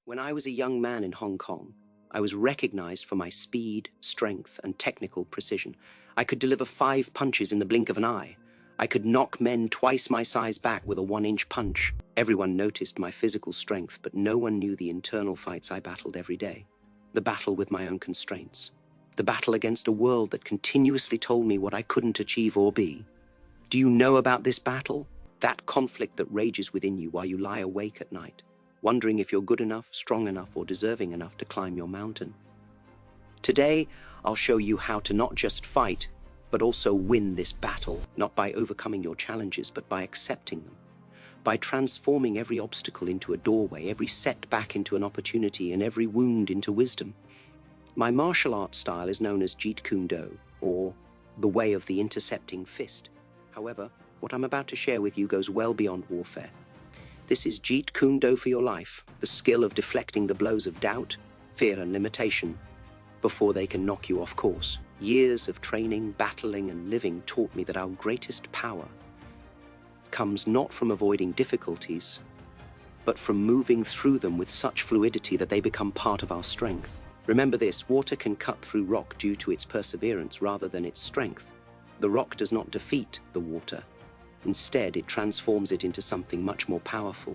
When I was a young man in Hong Kong, I was recognized for my speed, strength, and technical precision. I could deliver 5 punches in the blink of an eye. I could knock men twice my size back with a 1-inch punch. Everyone noticed my physical strength, but no one knew the internal fights I battled every day. The battle with my own constraints. The battle against a world that continuously told me what I couldn't achieve or be. Do you know about this battle? That conflict that rages within you while you lie awake at night, wondering if you're good enough, strong enough, or deserving enough to climb your mountain. Today, I'll show you how to not just fight, but also win this battle, not by overcoming your challenges, but by accepting them, by transforming every obstacle into a doorway, every setback into an opportunity, and every wound into wisdom. My martial arts style is known as Jeet Kune Do, or the way of the intercepting fist. However, what I'm about to share with you goes well beyond warfare. This is Jeet Kune Do for your life, the skill of deflecting the blows of doubt, fear, and limitation before they can knock you off course. Years of training, battling, and living taught me that our greatest power comes not from avoiding difficulties, but from moving through them with such fluidity that they become part of our strength. Remember this: water can cut through rock due to its perseverance rather than its strength. The rock does not defeat the water. Instead, it transforms it into something much more powerful.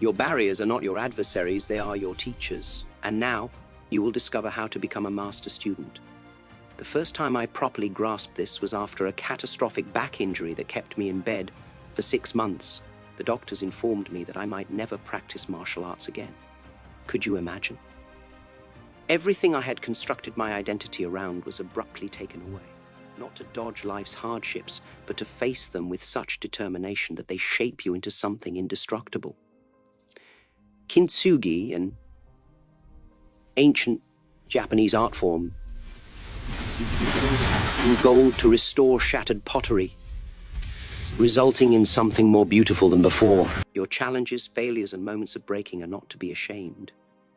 Your barriers are not your adversaries, they are your teachers. And now, you will discover how to become a master student. The first time I properly grasped this was after a catastrophic back injury that kept me in bed for 6 months. The doctors informed me that I might never practice martial arts again. Could you imagine? Everything I had constructed my identity around was abruptly taken away. Not to dodge life's hardships, but to face them with such determination that they shape you into something indestructible. Kintsugi, an ancient Japanese art form, gold to restore shattered pottery, resulting in something more beautiful than before. Your challenges, failures, and moments of breaking are not to be ashamed.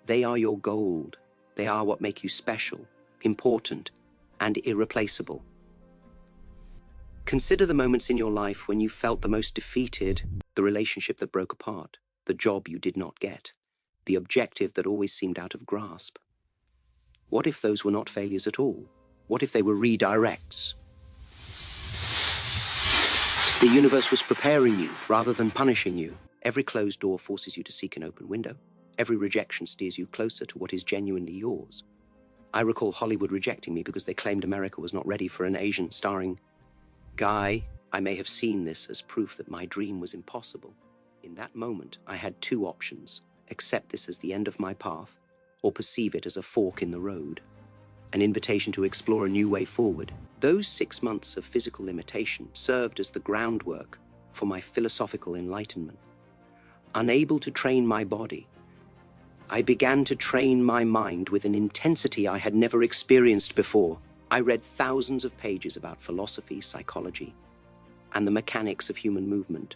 They are your gold. They are what make you special, important, and irreplaceable. Consider the moments in your life when you felt the most defeated, the relationship that broke apart, the job you did not get, the objective that always seemed out of grasp. What if those were not failures at all? What if they were redirects? The universe was preparing you rather than punishing you. Every closed door forces you to seek an open window. Every rejection steers you closer to what is genuinely yours. I recall Hollywood rejecting me because they claimed America was not ready for an Asian starring guy. I may have seen this as proof that my dream was impossible. In that moment, I had 2 options: accept this as the end of my path, or perceive it as a fork in the road, an invitation to explore a new way forward. Those 6 months of physical limitation served as the groundwork for my philosophical enlightenment. Unable to train my body, I began to train my mind with an intensity I had never experienced before. I read thousands of pages about philosophy, psychology, and the mechanics of human movement.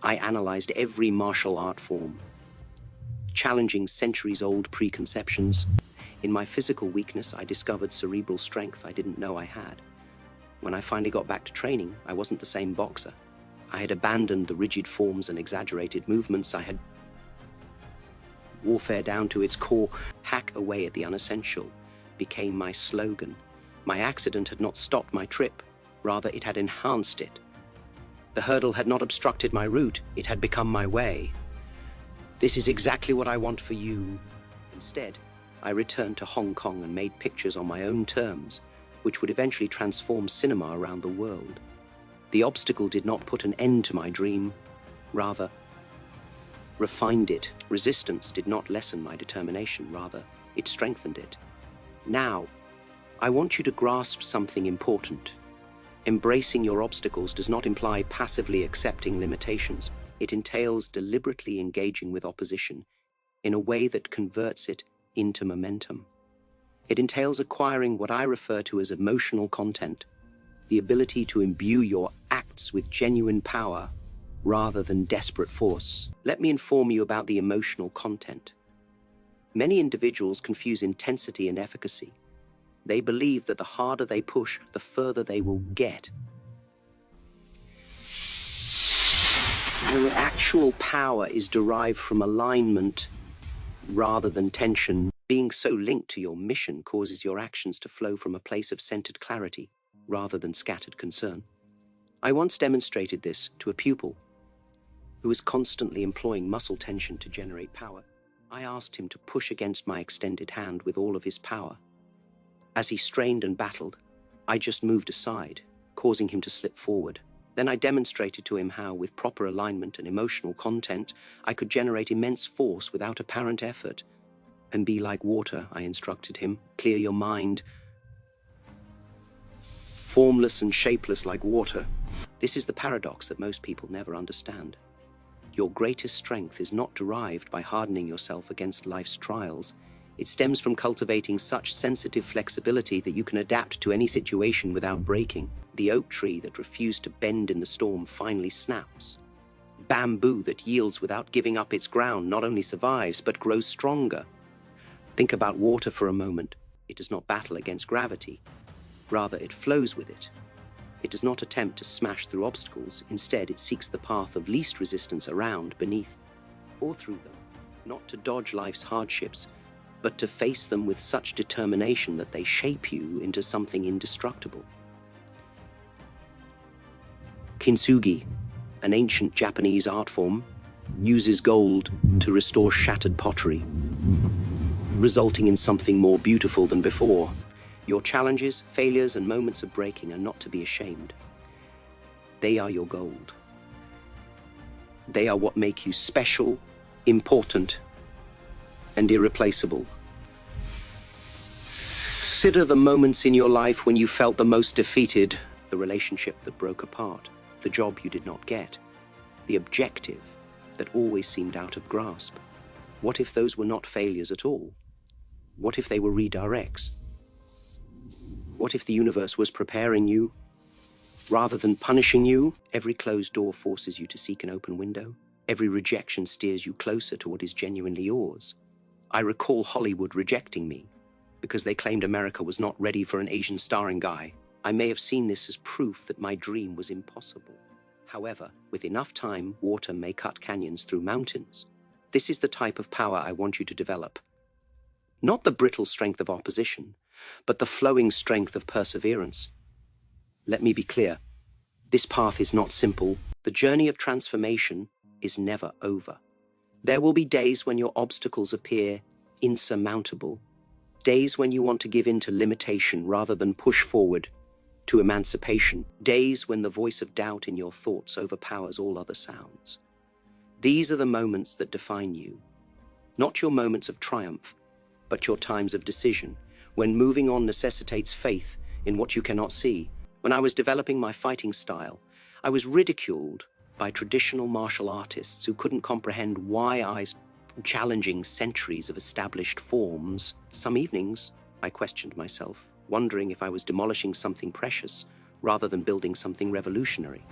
I analyzed every martial art form, challenging centuries-old preconceptions. In my physical weakness, I discovered cerebral strength I didn't know I had. When I finally got back to training, I wasn't the same boxer. I had abandoned the rigid forms and exaggerated movements. I had warfare down to its core. Hack away at the unessential became my slogan. My accident had not stopped my trip, rather it had enhanced it. The hurdle had not obstructed my route, it had become my way. This is exactly what I want for you. Instead, I returned to Hong Kong and made pictures on my own terms, which would eventually transform cinema around the world. The obstacle did not put an end to my dream, rather refined it. Resistance did not lessen my determination, rather it strengthened it. Now, I want you to grasp something important. Embracing your obstacles does not imply passively accepting limitations. It entails deliberately engaging with opposition in a way that converts it into momentum. It entails acquiring what I refer to as emotional content, the ability to imbue your acts with genuine power rather than desperate force. Let me inform you about the emotional content. Many individuals confuse intensity and efficacy. They believe that the harder they push, the further they will get. Your actual power is derived from alignment rather than tension. Being so linked to your mission causes your actions to flow from a place of centered clarity rather than scattered concern. I once demonstrated this to a pupil who was constantly employing muscle tension to generate power. I asked him to push against my extended hand with all of his power. As he strained and battled, I just moved aside, causing him to slip forward. Then I demonstrated to him how, with proper alignment and emotional content, I could generate immense force without apparent effort. And be like water, I instructed him. Clear your mind. Formless and shapeless like water. This is the paradox that most people never understand. Your greatest strength is not derived by hardening yourself against life's trials. It stems from cultivating such sensitive flexibility that you can adapt to any situation without breaking. The oak tree that refused to bend in the storm finally snaps. Bamboo that yields without giving up its ground not only survives, but grows stronger. Think about water for a moment. It does not battle against gravity. Rather, it flows with it. It does not attempt to smash through obstacles. Instead, it seeks the path of least resistance around, beneath, or through them. Not to dodge life's hardships, but to face them with such determination that they shape you into something indestructible. Kintsugi, an ancient Japanese art form, uses gold to restore shattered pottery, resulting in something more beautiful than before. Your challenges, failures, and moments of breaking are not to be ashamed. They are your gold. They are what make you special, important, and irreplaceable. Consider the moments in your life when you felt the most defeated, the relationship that broke apart, the job you did not get, the objective that always seemed out of grasp. What if those were not failures at all? What if they were redirects? What if the universe was preparing you rather than punishing you? Every closed door forces you to seek an open window. Every rejection steers you closer to what is genuinely yours. I recall Hollywood rejecting me because they claimed America was not ready for an Asian starring guy. I may have seen this as proof that my dream was impossible. However, with enough time, water may cut canyons through mountains. This is the type of power I want you to develop. Not the brittle strength of opposition, but the flowing strength of perseverance. Let me be clear. This path is not simple. The journey of transformation is never over. There will be days when your obstacles appear insurmountable. Days when you want to give in to limitation rather than push forward to emancipation. Days when the voice of doubt in your thoughts overpowers all other sounds. These are the moments that define you. Not your moments of triumph, but your times of decision, when moving on necessitates faith in what you cannot see. When I was developing my fighting style, I was ridiculed by traditional martial artists who couldn't comprehend why I was challenging centuries of established forms. Some evenings, I questioned myself, wondering if I was demolishing something precious rather than building something revolutionary.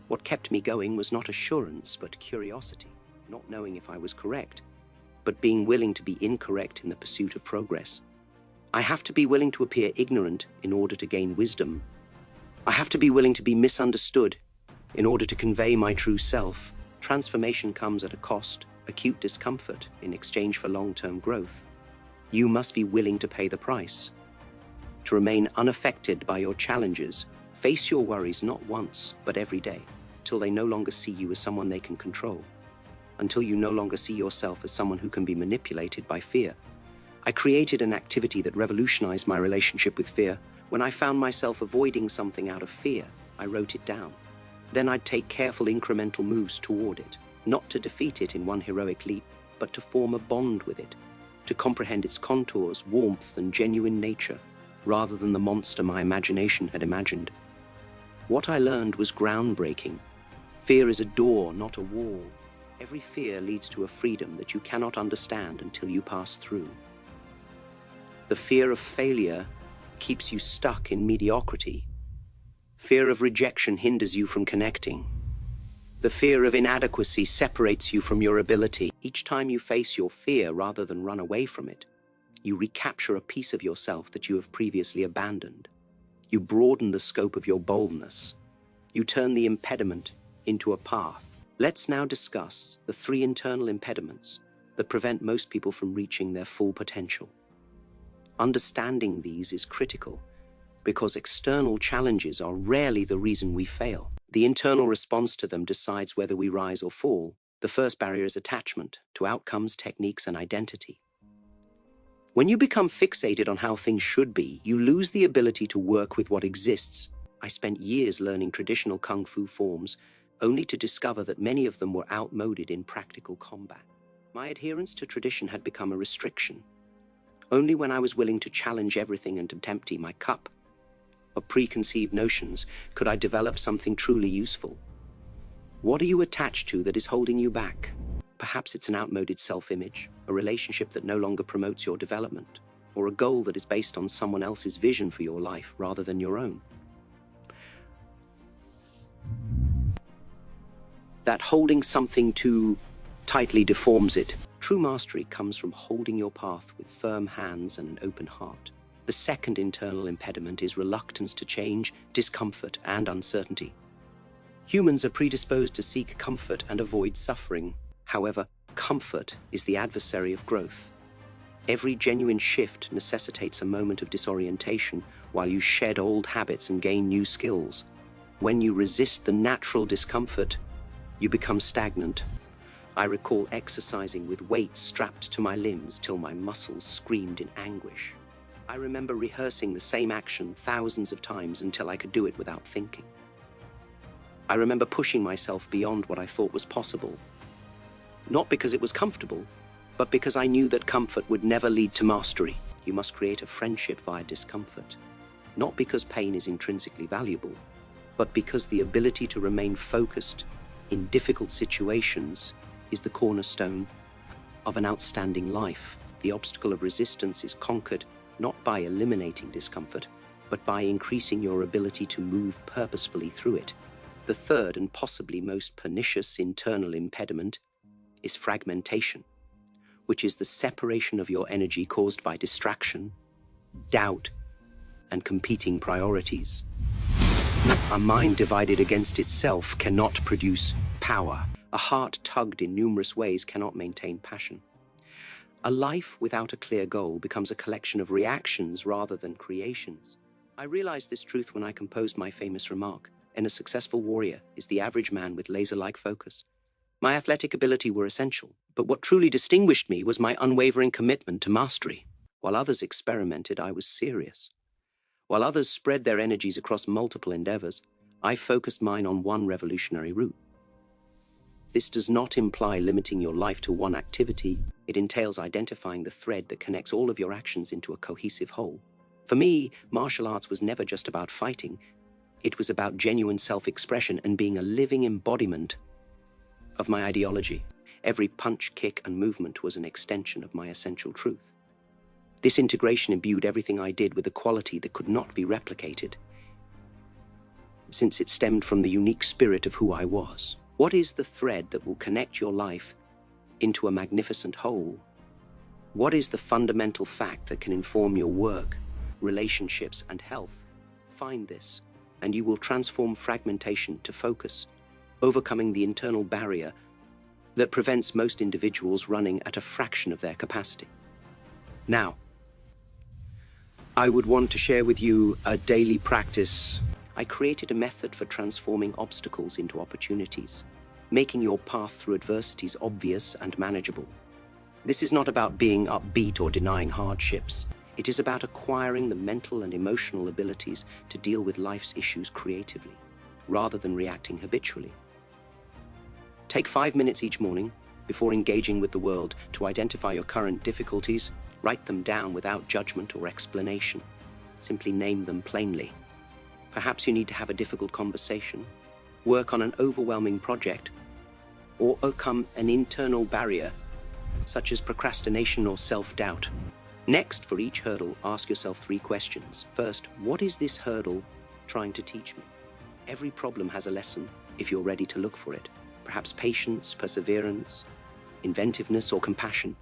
What kept me going was not assurance, but curiosity, not knowing if I was correct, but being willing to be incorrect in the pursuit of progress. I have to be willing to appear ignorant in order to gain wisdom. I have to be willing to be misunderstood in order to convey my true self. Transformation comes at a cost, acute discomfort in exchange for long-term growth. You must be willing to pay the price. To remain unaffected by your challenges, face your worries not once, but every day, till they no longer see you as someone they can control, until you no longer see yourself as someone who can be manipulated by fear. I created an activity that revolutionized my relationship with fear. When I found myself avoiding something out of fear, I wrote it down. Then I'd take careful incremental moves toward it, not to defeat it in one heroic leap, but to form a bond with it, to comprehend its contours, warmth, and genuine nature, rather than the monster my imagination had imagined. What I learned was groundbreaking. Fear is a door, not a wall. Every fear leads to a freedom that you cannot understand until you pass through. The fear of failure keeps you stuck in mediocrity. Fear of rejection hinders you from connecting. The fear of inadequacy separates you from your ability. Each time you face your fear rather than run away from it, you recapture a piece of yourself that you have previously abandoned. You broaden the scope of your boldness. You turn the impediment into a path. Let's now discuss the 3 internal impediments that prevent most people from reaching their full potential. Understanding these is critical because external challenges are rarely the reason we fail. The internal response to them decides whether we rise or fall. The first barrier is attachment to outcomes, techniques, and identity. When you become fixated on how things should be, you lose the ability to work with what exists. I spent years learning traditional kung fu forms, only to discover that many of them were outmoded in practical combat. My adherence to tradition had become a restriction. Only when I was willing to challenge everything and to empty my cup of preconceived notions could I develop something truly useful. What are you attached to that is holding you back? Perhaps it's an outmoded self-image, a relationship that no longer promotes your development, or a goal that is based on someone else's vision for your life rather than your own. That holding something too tightly deforms it. True mastery comes from holding your path with firm hands and an open heart. The second internal impediment is reluctance to change, discomfort, and uncertainty. Humans are predisposed to seek comfort and avoid suffering. However, comfort is the adversary of growth. Every genuine shift necessitates a moment of disorientation while you shed old habits and gain new skills. When you resist the natural discomfort, you become stagnant. I recall exercising with weights strapped to my limbs till my muscles screamed in anguish. I remember rehearsing the same action thousands of times until I could do it without thinking. I remember pushing myself beyond what I thought was possible. Not because it was comfortable, but because I knew that comfort would never lead to mastery. You must create a friendship via discomfort. Not because pain is intrinsically valuable, but because the ability to remain focused in difficult situations is the cornerstone of an outstanding life. The obstacle of resistance is conquered not by eliminating discomfort, but by increasing your ability to move purposefully through it. The third and possibly most pernicious internal impediment is fragmentation, which is the separation of your energy caused by distraction, doubt, and competing priorities. A mind divided against itself cannot produce power. A heart tugged in numerous ways cannot maintain passion. A life without a clear goal becomes a collection of reactions rather than creations. I realized this truth when I composed my famous remark, "And a successful warrior is the average man with laser-like focus." My athletic ability were essential, but what truly distinguished me was my unwavering commitment to mastery. While others experimented, I was serious. While others spread their energies across multiple endeavors, I focused mine on one revolutionary route. This does not imply limiting your life to one activity. It entails identifying the thread that connects all of your actions into a cohesive whole. For me, martial arts was never just about fighting. It was about genuine self-expression and being a living embodiment of my ideology. Every punch, kick, and movement was an extension of my essential truth. This integration imbued everything I did with a quality that could not be replicated, since it stemmed from the unique spirit of who I was. What is the thread that will connect your life into a magnificent whole? What is the fundamental fact that can inform your work, relationships, and health? Find this, and you will transform fragmentation to focus, overcoming the internal barrier that prevents most individuals running at a fraction of their capacity. Now, I would want to share with you a daily practice. I created a method for transforming obstacles into opportunities, making your path through adversities obvious and manageable. This is not about being upbeat or denying hardships. It is about acquiring the mental and emotional abilities to deal with life's issues creatively, rather than reacting habitually. Take 5 minutes each morning before engaging with the world to identify your current difficulties. Write them down without judgment or explanation. Simply name them plainly. Perhaps you need to have a difficult conversation, work on an overwhelming project, or overcome an internal barrier, such as procrastination or self-doubt. Next, for each hurdle, ask yourself 3 questions. First, what is this hurdle trying to teach me? Every problem has a lesson if you're ready to look for it. Perhaps patience, perseverance, inventiveness, or compassion.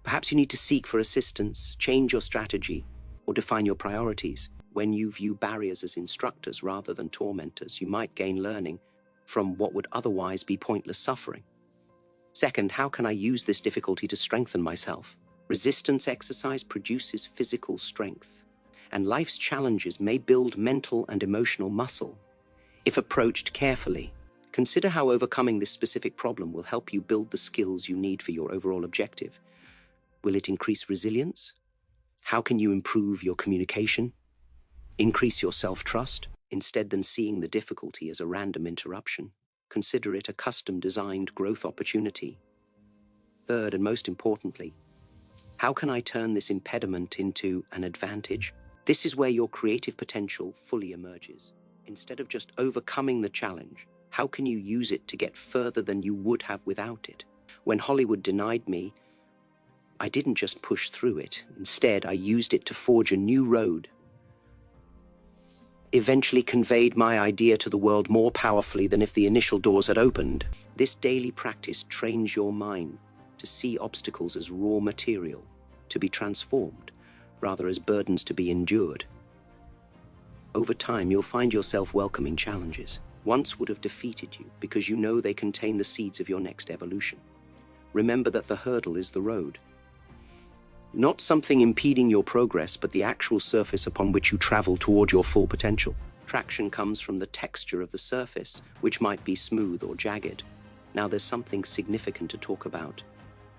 Perhaps you need to seek for assistance, change your strategy, or define your priorities. When you view barriers as instructors rather than tormentors, you might gain learning, from what would otherwise be pointless suffering? Second, how can I use this difficulty to strengthen myself? Resistance exercise produces physical strength, and life's challenges may build mental and emotional muscle. If approached carefully, consider how overcoming this specific problem will help you build the skills you need for your overall objective. Will it increase resilience? How can you improve your communication? Increase your self-trust? Instead than seeing the difficulty as a random interruption, consider it a custom-designed growth opportunity. Third, and most importantly, how can I turn this impediment into an advantage? This is where your creative potential fully emerges. Instead of just overcoming the challenge, how can you use it to get further than you would have without it? When Hollywood denied me, I didn't just push through it. Instead, I used it to forge a new road. Eventually conveyed my idea to the world more powerfully than if the initial doors had opened. This daily practice trains your mind to see obstacles as raw material, to be transformed, rather as burdens to be endured. Over time, you'll find yourself welcoming challenges once would have defeated you because you know they contain the seeds of your next evolution. Remember that the hurdle is the road. Not something impeding your progress, but the actual surface upon which you travel toward your full potential. Traction comes from the texture of the surface, which might be smooth or jagged. Now there's something significant to talk about.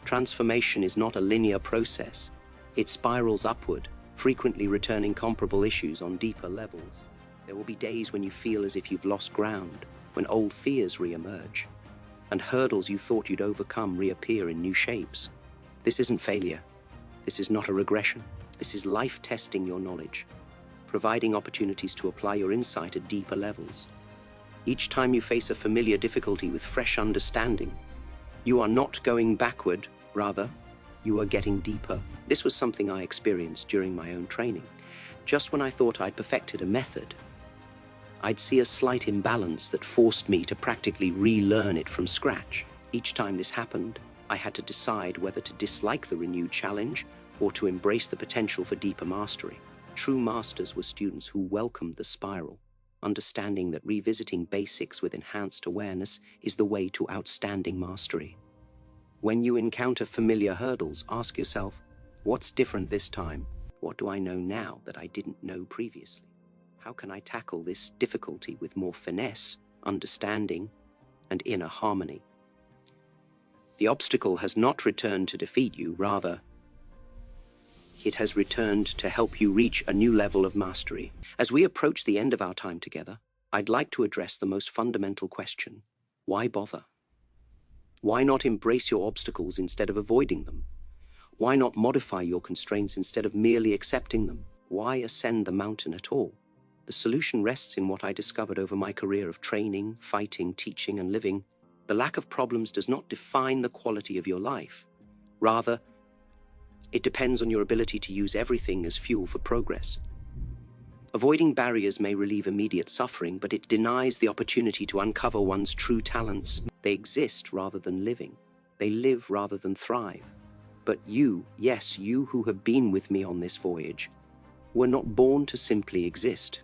Transformation is not a linear process. It spirals upward, frequently returning comparable issues on deeper levels. There will be days when you feel as if you've lost ground, when old fears re-emerge, and hurdles you thought you'd overcome reappear in new shapes. This isn't failure. This is not a regression. This is life testing your knowledge, providing opportunities to apply your insight at deeper levels. Each time you face a familiar difficulty with fresh understanding, you are not going backward, rather, you are getting deeper. This was something I experienced during my own training. Just when I thought I'd perfected a method, I'd see a slight imbalance that forced me to practically relearn it from scratch. Each time this happened, I had to decide whether to dislike the renewed challenge or to embrace the potential for deeper mastery. True masters were students who welcomed the spiral, understanding that revisiting basics with enhanced awareness is the way to outstanding mastery. When you encounter familiar hurdles, ask yourself, what's different this time? What do I know now that I didn't know previously? How can I tackle this difficulty with more finesse, understanding, and inner harmony? The obstacle has not returned to defeat you, rather, it has returned to help you reach a new level of mastery. As we approach the end of our time together, I'd like to address the most fundamental question: why bother? Why not embrace your obstacles instead of avoiding them? Why not modify your constraints instead of merely accepting them? Why ascend the mountain at all? The solution rests in what I discovered over my career of training, fighting, teaching, and living. The lack of problems does not define the quality of your life. Rather, it depends on your ability to use everything as fuel for progress. Avoiding barriers may relieve immediate suffering, but it denies the opportunity to uncover one's true talents. They exist rather than living. They live rather than thrive. But you, yes, you who have been with me on this voyage, were not born to simply exist.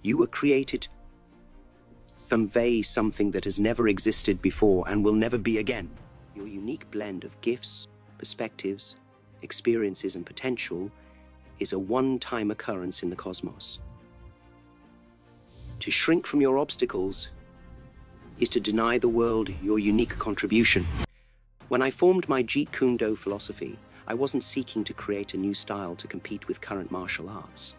You were created to convey something that has never existed before and will never be again. Your unique blend of gifts, perspectives, experiences, and potential is a one-time occurrence in the cosmos. To shrink from your obstacles is to deny the world your unique contribution. When I formed my Jeet Kune Do philosophy, I wasn't seeking to create a new style to compete with current martial arts.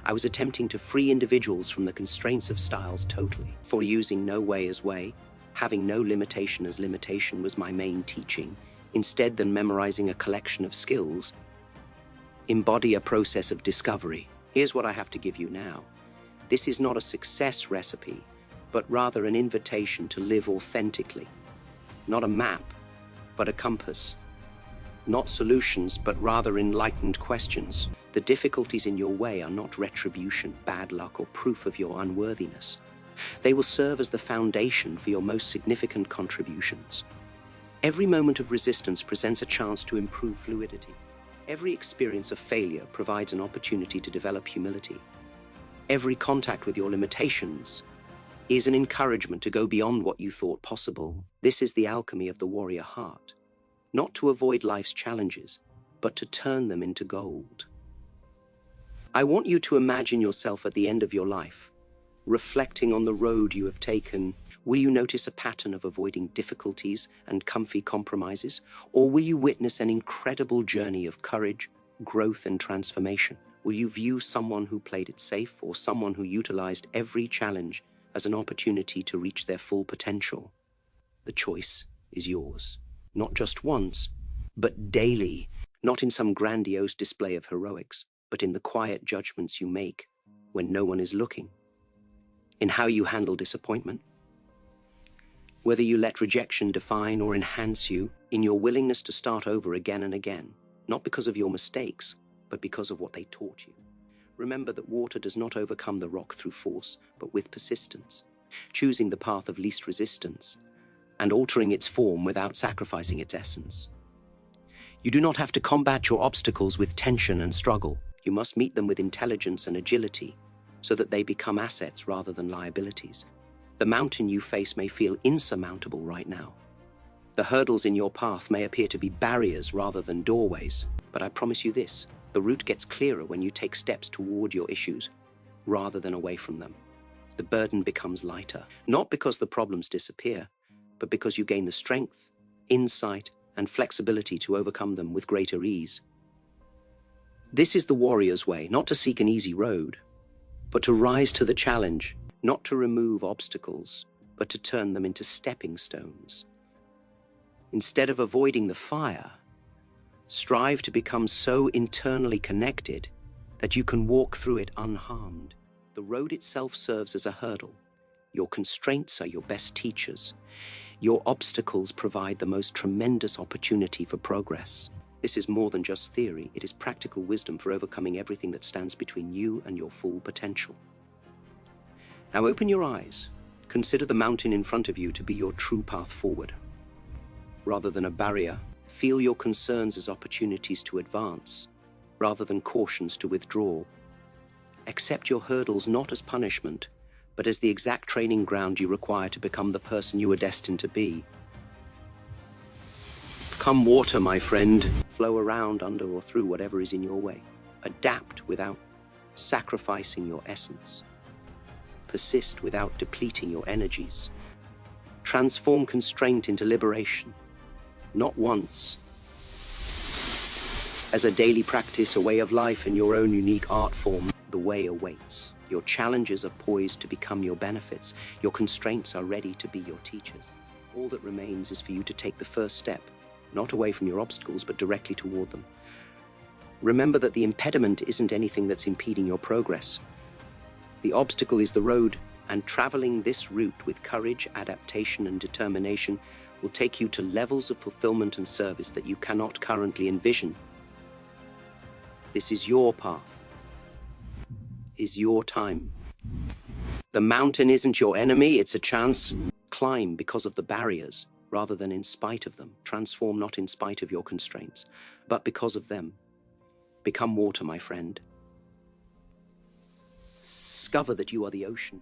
I was attempting to free individuals from the constraints of styles totally. For using no way as way, having no limitation as limitation was my main teaching. Instead than memorizing a collection of skills, embody a process of discovery. Here's what I have to give you now. This is not a success recipe, but rather an invitation to live authentically. Not a map, but a compass. Not solutions, but rather enlightened questions. The difficulties in your way are not retribution, bad luck, or proof of your unworthiness. They will serve as the foundation for your most significant contributions. Every moment of resistance presents a chance to improve fluidity. Every experience of failure provides an opportunity to develop humility. Every contact with your limitations is an encouragement to go beyond what you thought possible. This is the alchemy of the warrior heart. Not to avoid life's challenges, but to turn them into gold. I want you to imagine yourself at the end of your life, reflecting on the road you have taken. Will you notice a pattern of avoiding difficulties and comfy compromises? Or will you witness an incredible journey of courage, growth, and transformation? Will you view someone who played it safe or someone who utilized every challenge as an opportunity to reach their full potential? The choice is yours. Not just once, but daily. Not in some grandiose display of heroics, but in the quiet judgments you make when no one is looking. In how you handle disappointment. Whether you let rejection define or enhance you, in your willingness to start over again and again, not because of your mistakes, but because of what they taught you. Remember that water does not overcome the rock through force, but with persistence, choosing the path of least resistance, and altering its form without sacrificing its essence. You do not have to combat your obstacles with tension and struggle. You must meet them with intelligence and agility, so that they become assets rather than liabilities. The mountain you face may feel insurmountable right now. The hurdles in your path may appear to be barriers rather than doorways, but I promise you this, the route gets clearer when you take steps toward your issues, rather than away from them. The burden becomes lighter, not because the problems disappear, but because you gain the strength, insight, and flexibility to overcome them with greater ease. This is the warrior's way, not to seek an easy road, but to rise to the challenge, not to remove obstacles, but to turn them into stepping stones. Instead of avoiding the fire, strive to become so internally connected that you can walk through it unharmed. The road itself serves as a hurdle. Your constraints are your best teachers. Your obstacles provide the most tremendous opportunity for progress. This is more than just theory, it is practical wisdom for overcoming everything that stands between you and your full potential. Now open your eyes. Consider the mountain in front of you to be your true path forward. Rather than a barrier, feel your concerns as opportunities to advance, rather than cautions to withdraw. Accept your hurdles not as punishment, but as the exact training ground you require to become the person you are destined to be. Come water, my friend. Flow around, under, or through whatever is in your way. Adapt without sacrificing your essence. Persist without depleting your energies. Transform constraint into liberation. Not once. As a daily practice, a way of life in your own unique art form, the way awaits. Your challenges are poised to become your benefits. Your constraints are ready to be your teachers. All that remains is for you to take the first step, not away from your obstacles, but directly toward them. Remember that the impediment isn't anything that's impeding your progress. The obstacle is the road, and traveling this route with courage, adaptation, and determination will take you to levels of fulfillment and service that you cannot currently envision. This is your path. Is your time. The mountain isn't your enemy, it's a chance. Climb because of the barriers, rather than in spite of them. Transform not in spite of your constraints, but because of them. Become water, my friend. Discover that you are the ocean.